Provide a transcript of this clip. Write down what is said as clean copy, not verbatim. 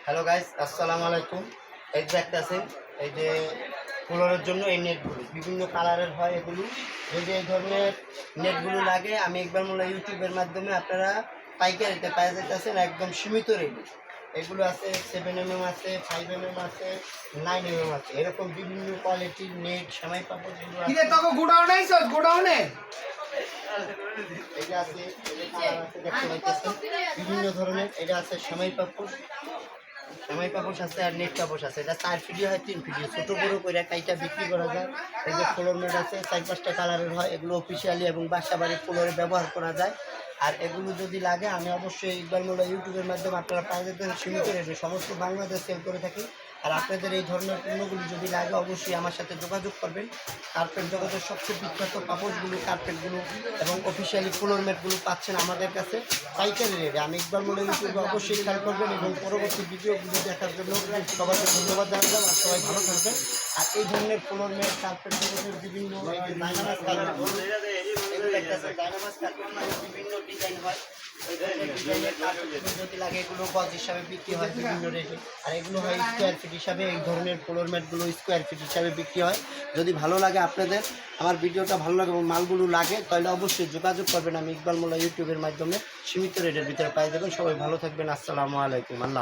Hello guys, আসসালামু আলাইকুম। এই যে একটা আছে, এই যে ফ্লোরের জন্য এই নেটগুলো বিভিন্ন কালারের হয়। এগুলো এই ধরনের নেটগুলো লাগে আমি একবার মোল্লা ইউটিউবের মাধ্যমে আপনারা পাইকারিতে পাওয়া যাইতেছেন একদম সীমিত রেটে। এগুলো আছে 7mm আছে, 5mm আছে, 9mm আছে, এরকম বিভিন্ন কোয়ালিটির নেট সেমাই পাপড়গুলো আছে। এই যে আছে, এই যে কালার আছে দেখতে পাইতেছেন বিভিন্ন ধরনের। এটা আছে সেমাই পাপড়, সেমাই পাপোশ আছে আর নেট পাপোশ আছে। এটা 4 ফিটই হয়, 3 ফিটই, ছোটো বড়ো করে কাইটা বিক্রি করা যায়। এই যে ফ্লোর নেট আছে 4-5টা কালারের হয়, এগুলো অফিসিয়ালি এবং বাসা বাড়ির ফ্লোরে ব্যবহার করা যায়। আর এগুলো যদি লাগে আমি অবশ্যই ইকবাল মোল্লা ইউটিউবের মাধ্যমে আপনারা পাওয়া যেতেন সীমিত রেটে, সমস্ত বাংলাদেশ সেল করে থাকি। আর আপনাদের এই ধরনের পণ্যগুলি যদি লাগে অবশ্যই আমার সাথে যোগাযোগ করবেন। কার্পেট জগতের সবচেয়ে বিখ্যাত পাপোশগুলো, কার্পেটগুলো এবং অফিসিয়ালি ফ্লোর ম্যাটগুলো পাচ্ছেন আমাদের কাছে পাইকারি রেটে। আমি ইকবাল মোল্লা ইউটিউবে অবশ্যই খেয়াল করবেন এবং পরবর্তী ভিডিওগুলো দেখার জন্য সবাইকে ধন্যবাদ জানালাম। আর সবাই ভালো থাকবেন। আর এই ধরনের ফ্লোর ম্যাট, কার্পেট জগতের বিভিন্ন ডাইনামাস কার্পেট, এগুলো একটা আছে ডাইনামাস কার্পেট, বিভিন্ন ডিজাইন হয়। যদি লাগে এগুলো গজ হিসাবে বিক্রি হয় বিভিন্ন রেটে। আর এগুলো হয় স্কোয়ার ফিট হিসাবে। এই ধরনের ফ্লোর ম্যাটগুলো স্কোয়ার ফিট হিসাবে বিক্রি হয়। যদি ভালো লাগে আপনাদের, আমার ভিডিওটা ভালো লাগে এবং মালগুলো লাগে, তাহলে অবশ্যই যোগাযোগ করবেন। আমি ইকবাল মোল্লা ইউটিউবের মাধ্যমে সীমিত রেটের ভিতরে পাই যাবেন। সবাই ভালো থাকবেন। আসসালামু আলাইকুম। আল্লাহ।